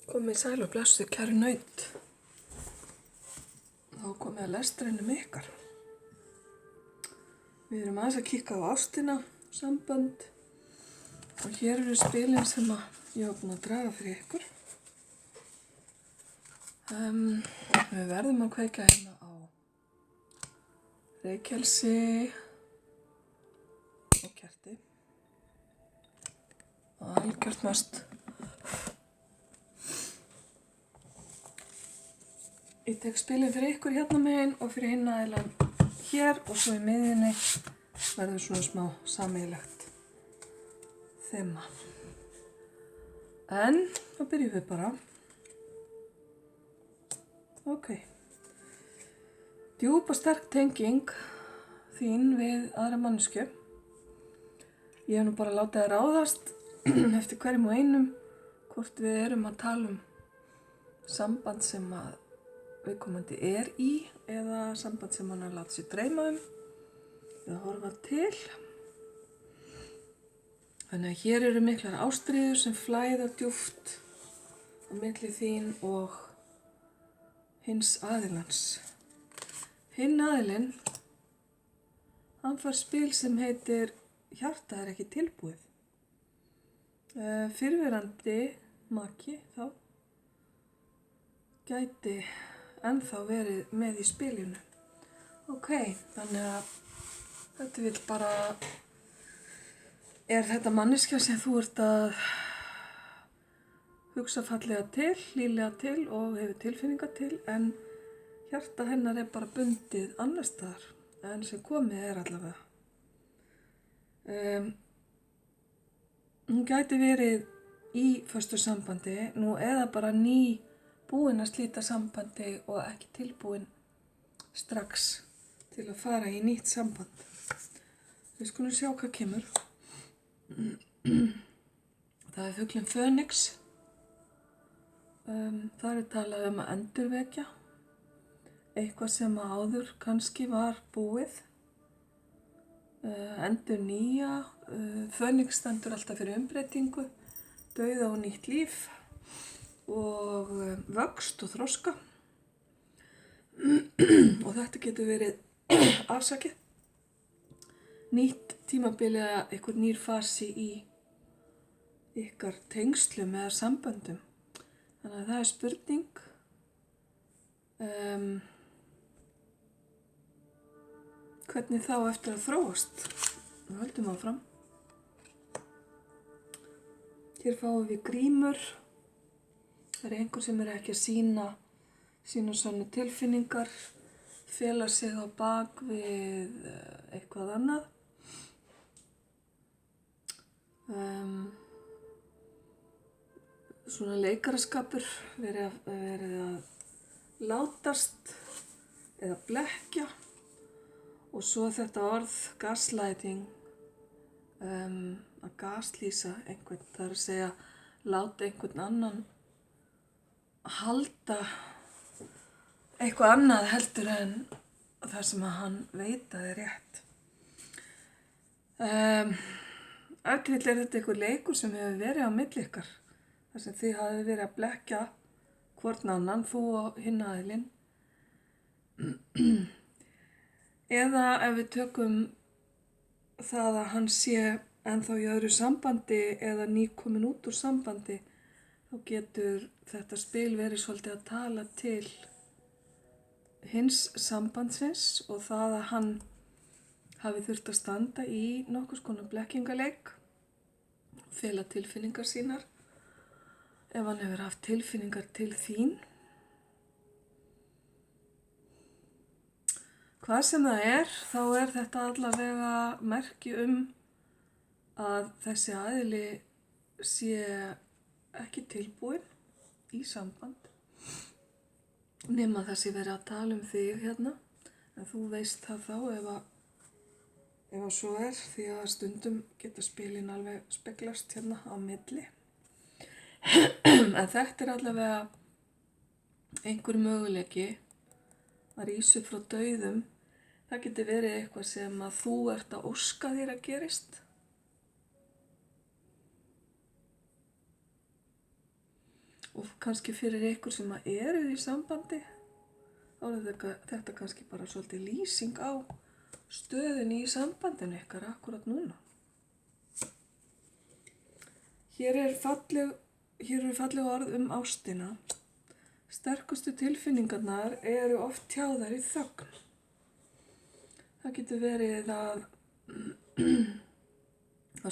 Komið sæl og blessu, kæru naut. Þá komið að lestrinum ykkar. Við erum aðeins að kíkja á ástina, sambönd. Og hér eru spilin sem ég var búin að draga fyrir ykkur. Við verðum að kveikja hérna á reykelsi og kerti. Og algjört must. Ég tek spilin fyrir ykkur hérna megin og fyrir hinn aðeinan hér og svo í miðjunni verður svona smá sameiginlegt þema. En þá byrjum við bara. Ok. Djúp og sterk tenging þín við aðra manneskju. Ég hef nú bara látið það ráðast eftir hverjum og einum hvort við erum að tala samband sem viðkomandi í eða samband sem hann láta sig dreyma eða horfa til. Þannig að hér eru miklar ástríður sem flæða djúpt á milli þín og hins aðilans. Hinn aðilinn, hann fær spil sem heitir Hjartað er ekki tilbúið. Fyrrverandi maki þá gæti ennþá verið með í spilinu. Ok, þannig að þetta vill bara, er þetta manneskja sem þú ert að hugsa fallega til, hlýlega til og hefur tilfinningar til, en hjarta hennar er bara bundið annars staðar, en sem komið er allavega. Hún gæti verið í föstu sambandi nú eða bara búin að slíta sambandi og ekki tilbúin strax til að fara í nýtt samband. Við skulum sjá hvað kemur. Það er fuglinn Fönix. Það er talað að endurvekja eitthvað sem áður kannski var búið. Endurnýja. Fönix stendur alltaf fyrir umbreytingu, dauða og nýtt líf og vöxt og þroska. Og þetta getur verið afsakið. Nýtt tímabili eða einhver nýr fasi í ykkar tengslum eða samböndum. Þannig að það er spurning. Hvernig þá eftir að þróast? Við höldum áfram. Hér fáum við grímur. Það er einhver sem er ekki að sína svona tilfinningar, fela sig á bak við eitthvað annað. Svona leikaraskapur, verið að látast eða blekkja. Og svo þetta orð gaslighting, að gaslýsa einhvern, það er að segja láta einhvern annan halda eitthvað annað heldur en það sem hann veit að er rétt. Ef til vill er þetta einhver leikur sem hefur verið á milli ykkar, þar sem þið hafið verið að blekkja hvorn annan, þú og hinn aðilinn. Eða ef við tökum það að hann sé ennþá í öðru sambandi eða nýkomin út úr sambandi, þá getur þetta spil verið svolítið að tala til hins sambandsins og það að hann hafi þurft að standa í nokkurs konar blekkingaleik, fela tilfinningar sínar. Ef hann hefur haft tilfinningar til þín. Hvað sem það er, þá er þetta allavega merki að þessi aðili sé ekki tilbúinn í samband. Nema það sé verið að tala þig hérna, en þú veist það þá ef svo er, því að stundum geta spilin alveg speglast hérna á milli. En þetta er allavega einhver möguleiki að rísa upp frá dauðum. Það getur verið eitthvað sem að þú ert að óska þér að gerist. Og kannski fyrir ykkur sem eru í sambandi, þá er þetta kannski bara svolítið lýsing á stöðunni í sambandinu ykkar akkurat núna. Hér eru falleg orð ástina. Sterkustu tilfinningarnar eru oft tjáðar í þögn. Það getur verið að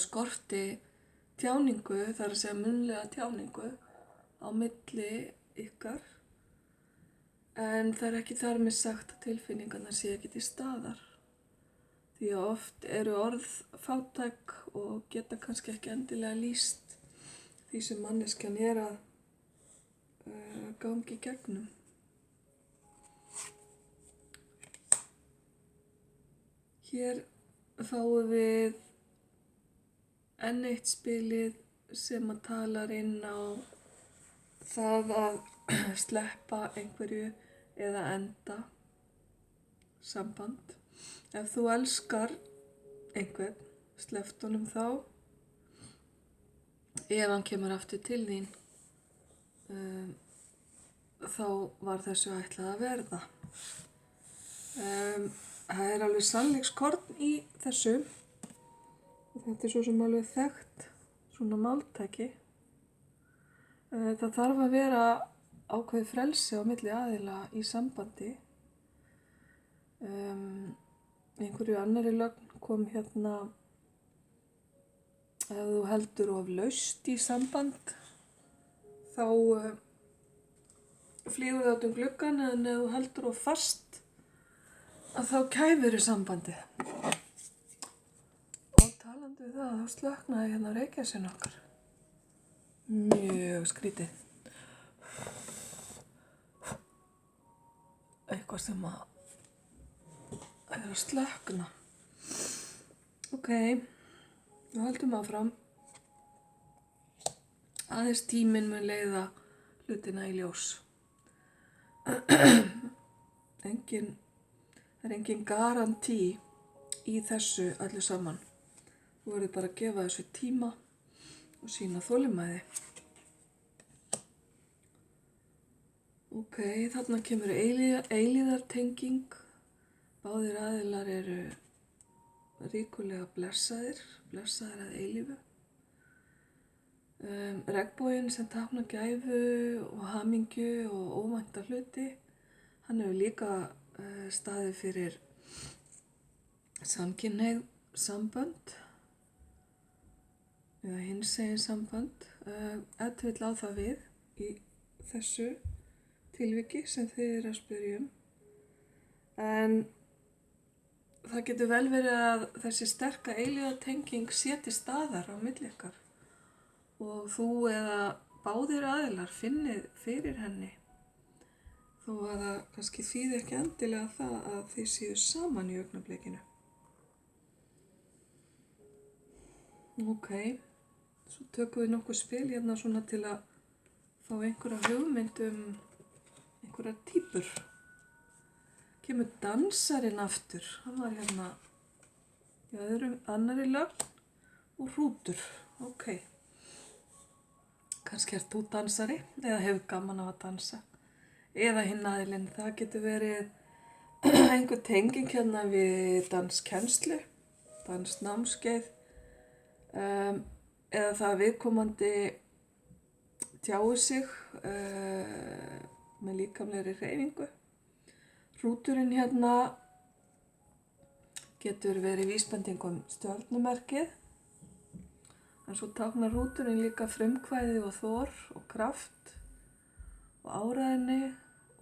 skorti tjáningu, þar að segja munnlega tjáningu á milli ykkar, en það er ekki þar með sagt að tilfinningarnar sé ekki til staðar. Því að oft eru orð fátæk og geta kannski ekki endilega lýst því sem manneskjan er að gangi gegnum. Hér fáum við enn eitt spilið sem að talar inn á það að sleppa einhverju eða enda samband. Ef þú elskar einhvern, sleppt honum þá. Ef hann kemur aftur til þín, þá var þessu ætlað að verða. Það er alveg sannleikskorn í þessu. Og þetta er svo sem alveg þekkt, svona máltæki. Það þarf að vera ákveðið frelsi á milli aðila í sambandi. Einhverju annarri lögn kom hérna, ef þú heldur of laust í samband, þá flýgur það út um gluggann, en ef þú heldur of fast, að þá kæfirðu sambandið. Og talandi það, þá slöknaði hérna reykjasinn okkar. Mjög skrítið. Eitthvað sem að slökna. Ok, við höldum áfram. Aðeins tíminn mun leiða hlutina í ljós. Það er engin garantí í þessu öllu saman. Þú verður bara að gefa þessu tíma og sýna þolinmæði. Ok, þarna kemur eilíðartenging. Báðir aðilar eru ríkulega blessaðir að eilífu. Regnboginn sem táknar gæfu og hamingju og óvænta hluti, hann hefur líka staðið fyrir samkynhneigð sambönd eða hinsegin sambönd, ef til vill á það við í þessu tilviki sem þið eru að spyrja um. En það getur vel verið að þessi sterka eilífðartenging sé til staðar á milli ykkar og þú eða báðir aðilar finnið fyrir henni, þó að það kannski þýði ekki endilega það að þið séu saman í augnablikinu. Ok, svo tökum við nokkuð spil hérna svona til að fá einhverja hugmynd einhverjar týpur. Kemur dansarinn aftur, hann var hérna í annarri lögn og hrútur. Ok, kannski ert þú dansari eða hefur gaman af að dansa. Eða hinn aðilinn, það getur verið einhver tenging hérna við danskennslu, dansnámskeið, eða það viðkomandi tjái sig með líkamlegri hreyfingu. Hrúturinn hérna getur verið vísbending stjörnumerkið, en svo táknar hrúturinn líka frumkvæði og þor og kraft og áræðni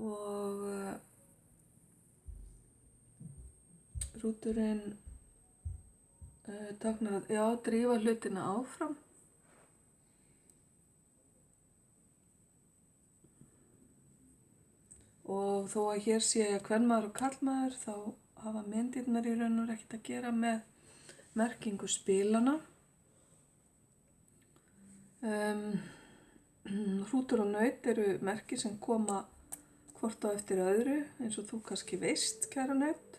og hrúturinn táknar að drífa hlutina áfram. Og þó að hér sé kvenmaður og karlmaður, þá hafa myndirnar í raun og ekkert að gera með merkingu spilana. Hrútur og naut eru merki sem koma hvort á eftir öðru, eins og þú kannski veist, kæra naut.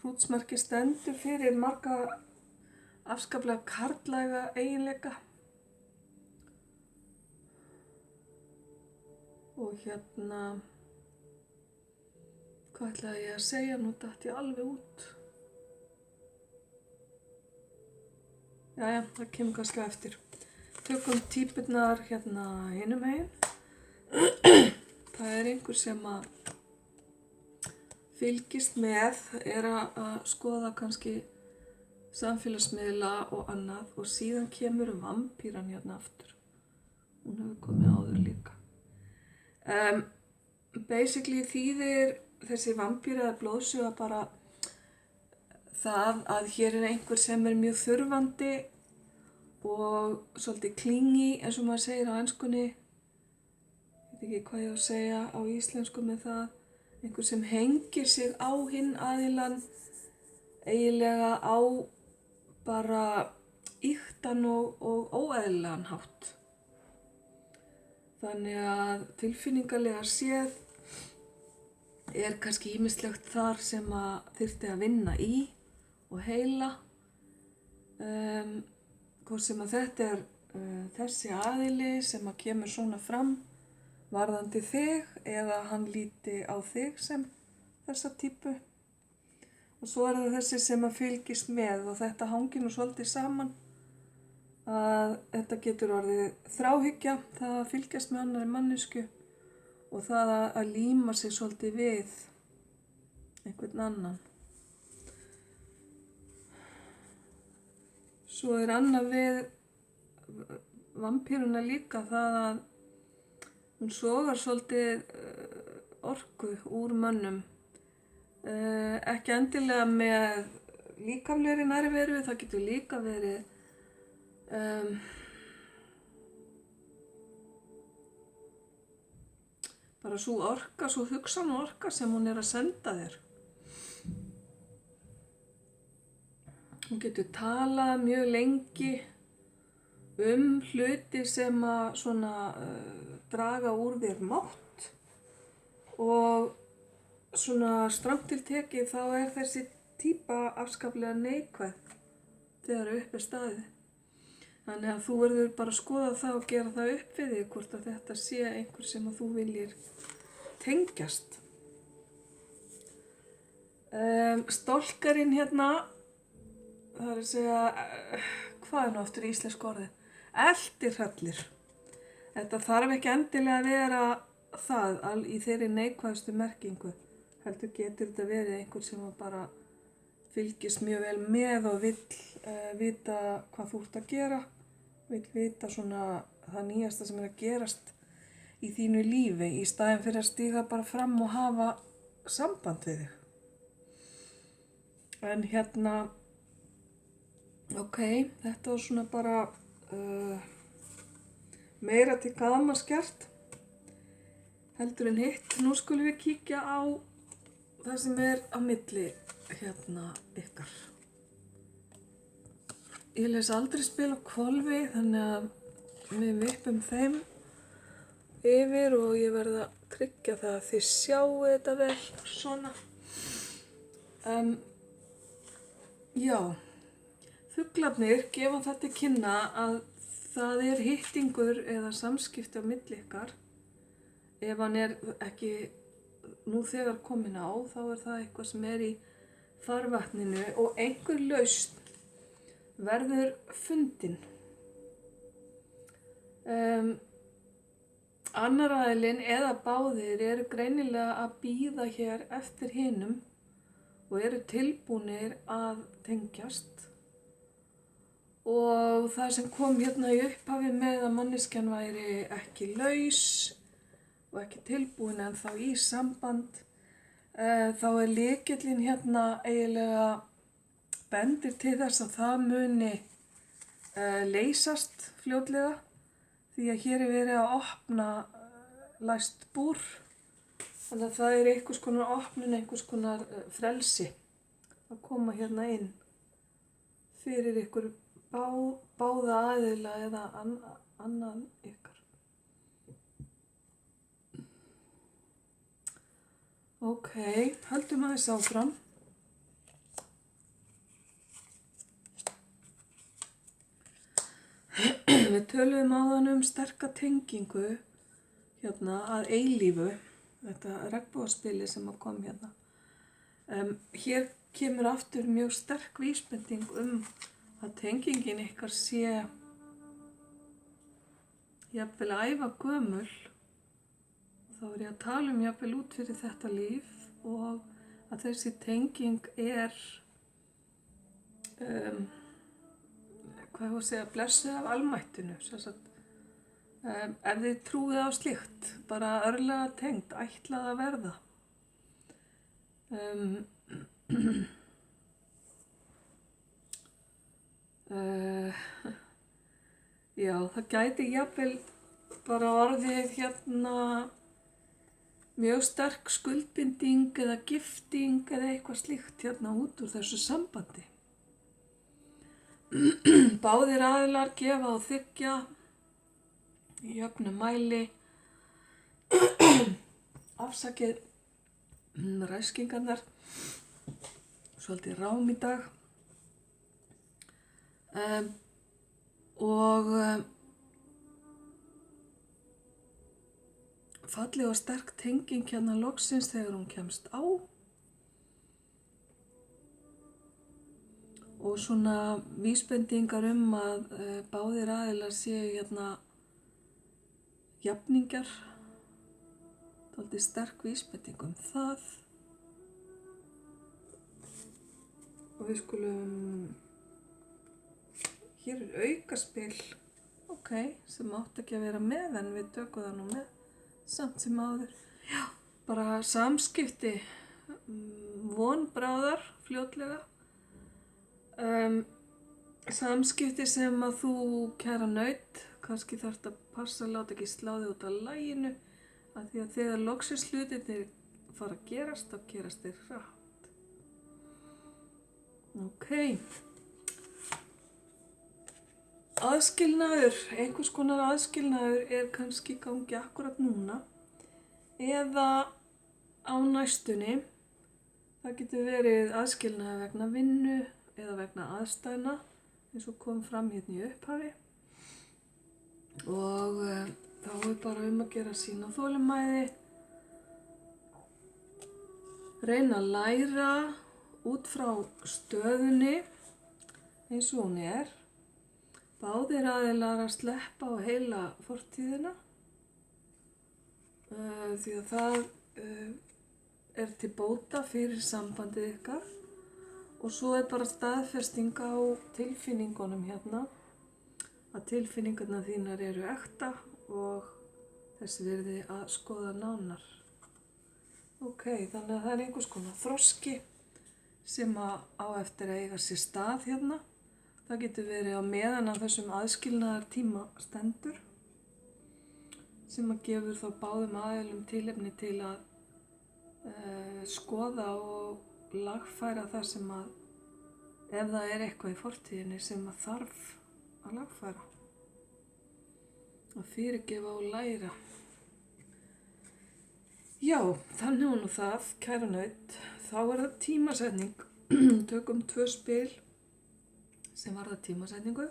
Hrútsmerki stendur fyrir marga afskaplega karllæga eiginleika. Og hvað ætlaði ég að segja? Nú datt ég alveg út. Jæja, það kemur kannski á eftir. Tökum týpurnar hinum megin. Það er einhver sem að fylgist með, að skoða kannski samfélagsmiðla og annað og síðan kemur vampíran aftur. Hún hefur komið áður líka. Basically þýðir þessi vampíra eða blóðsuga bara það að hér er einhver sem er mjög þurfandi og svolítið klingi eins og maður segir á enskunni. Ég veit ekki hvað ég á að segja á íslensku með það. Einhver sem hengir sig á hinn aðilann eiginlega á bara ýktan og óeðlilegan hátt. Þannig að tilfinningalega séð er kannski ýmislegt þar sem að þyrfti að vinna í og heila. Hvort sem að þetta er þessi aðili sem að kemur svona fram varðandi þig eða hann líti á þig sem þessa típu. Og svo er það þessi sem að fylgist með og þetta hangir nú svolítið saman. Að þetta getur orðið þráhyggja, það að fylgjast með annarri manneskju og það að líma sig svolítið við einhvern annan. Svo er annað við vampíruna líka það að hún sogar svolítið orku úr mönnum. Ekki endilega með líkamlegri nærveru, það getur líka verið bara sú orka, sú hugsanorka sem hún er að senda þér. Hún getur talað mjög lengi hluti sem að svona draga úr þér mátt og svona strangt til tekið þá er þessi típa afskaplega neikvæð þegar upp er staðið. Þannig að þú verður bara að skoða það og gera það upp við þig hvort að þetta sé einhver sem að þú viljir tengjast. Stólkarinn það er að segja, hvað er nú aftur í íslensku orðið? Eldihrallir. Þetta þarf ekki endilega að vera það í þeirri neikvæðustu merkingu. Heldur getur þetta verið einhver sem að bara fylgist mjög vel með og vill vita hvað þú ert að gera. Vill vita svona það nýjasta sem er að gerast í þínu lífi í staðinn fyrir að stíga bara fram og hafa samband við þig. En ok, þetta var svona bara meira til gamans gert heldur en hitt. Nú skulum við kíkja á það sem er á milli ykkar. Ég les aldrei spil á hvolfi þannig að við vippum þeim yfir og ég verð að tryggja það að þið sjáu þetta vel svona. Já, fuglarnir gefa það til kynna að það er hittingur eða samskipti á milli ykkar. Ef hann er ekki nú þegar kominn á þá er það eitthvað sem er í farvatninu og einhver lausn verður fundin. Annar aðilinn eða báðir eru greinilega að bíða hér eftir hinum og eru tilbúnir að tengjast. Og það sem kom í upphafi með að manneskjan væri ekki laus og ekki tilbúin en þá í samband, þá er lykillinn eiginlega bendir til þess að það muni leysast fljótlega því að hér er verið að opna læst búr. Þannig að það er einhvers konar opnun, einhvers konar frelsi að koma inn fyrir ykkur báða aðila eða annan ykkar. Ok, höldum aðeins áfram. Við töluðum áðan sterka tengingu hérna að eilífu, þetta regnbogaspili sem kom hérna. Hér kemur aftur mjög sterk vísbending að tengingin ykkar sé jafnvel ævagömul. Þá ég að tala jafnvel út fyrir þetta líf og að þessi tenging blessuð af almættinu. Ef þið trúið á slíkt, bara örlega tengd, ætlað að verða. Já, það gæti jafnvel bara orðið hérna mjög sterk skuldbinding eða gifting eða eitthvað slíkt hérna út úr þessu sambandi. Báðir aðilar gefa og þiggja í jöfnum mæli. Afsakið ræskingarnar, svolítið rám í dag. Falleg og sterk tenging hérna loksins þegar hún kemst á. Og svona vísbendingar að báðir aðilar séu hérna jafningjar. Dálítið sterk vísbending það. Og við skulum, hér aukaspil, sem átti ekki að vera með en við tökum það nú með, samt sem áður. Já, bara samskipti, vonbráðar, fljótlega. Samskipti sem að þú kæra naut, kannski þarft að passa að láta ekki slá þig út af laginu, af því að þegar loksins hlutirnir fara að gerast, þá gerast þeir hratt. Aðskilnaður, einhvers konar aðskilnaður kannski í gangi akkurat núna eða á næstunni. Það getur verið aðskilnaður vegna vinnu eða vegna aðstæðna eins og kom fram hérna í upphafi. Og þá bara að gera sína þolinmæði, reyna að læra út frá stöðunni eins og hún Báðir aðilar að sleppa og heila fortíðina því að það til bóta fyrir sambandið ykkar og svo bara staðfesting á tilfinningunum hérna að tilfinningarnar þínar eru ekta og þess virði að skoða nánar. Þannig að það einhvers konar þroski sem á eftir að eiga sér stað hérna. Það getur verið á meðan að þessum aðskilnaðar tíma stendur sem að gefur þá báðum aðilum tilefni til að skoða og lagfæra það sem að ef það eitthvað í fortíðinni sem að þarf að lagfæra. Að fyrirgefa og læra. Já, þannig nú það, kæra naut. Þá það tímasetning. Tökum 2 spil sem varðar tímasetningu.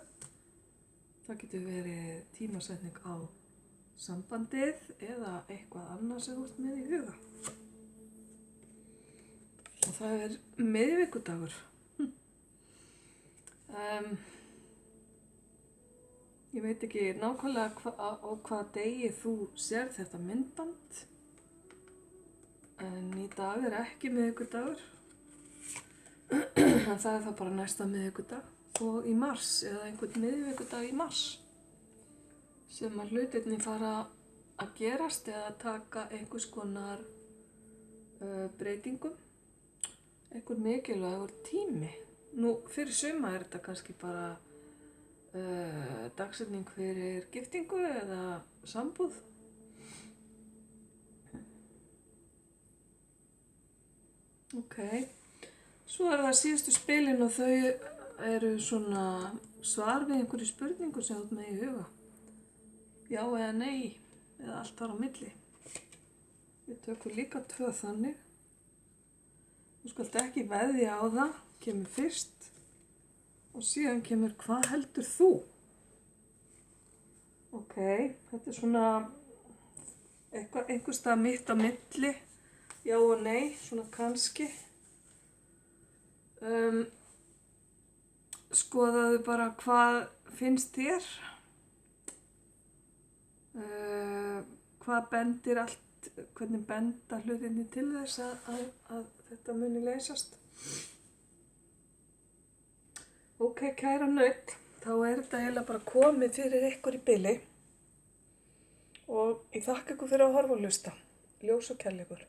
Það getur verið tímasetning á sambandið eða eitthvað annað sem þú ert með í huga. Og það miðvikudagur. Ég veit ekki nákvæmlega á hvaða degi þú sér þetta myndband. En í dag ekki miðvikudagur. En það þá bara næsta miðvikudag. Og í mars, eða einhvern miðvikudag í mars, sem að hlutirnir fara að gerast eða taka einhvers konar breytingum, einhver mikilvægur tími. Nú, fyrir suma þetta kannski bara dagsetning fyrir giftingu eða sambúð. Svo það síðustu spilin og þau eru svona svar við einhverju spurningu sem þú ert með í huga. Já eða nei, eða allt þar á milli. Við tökum líka 2 þannig. Þú skalt ekki veðja á það, kemur fyrst og síðan kemur hvað heldur þú? Ok, þetta er svona einhvers staðar mitt á milli, já og nei, svona kannski. Skoðaðu bara hvað finnst þér, hvað bendir allt, hvernig benda hlutinni til þess að þetta muni leysast. Ok, kæra naut, þá er þetta eiginlega bara komið fyrir ykkur í bili og ég þakka ykkur fyrir að horfa og hlusta. Ljós og kærleikur.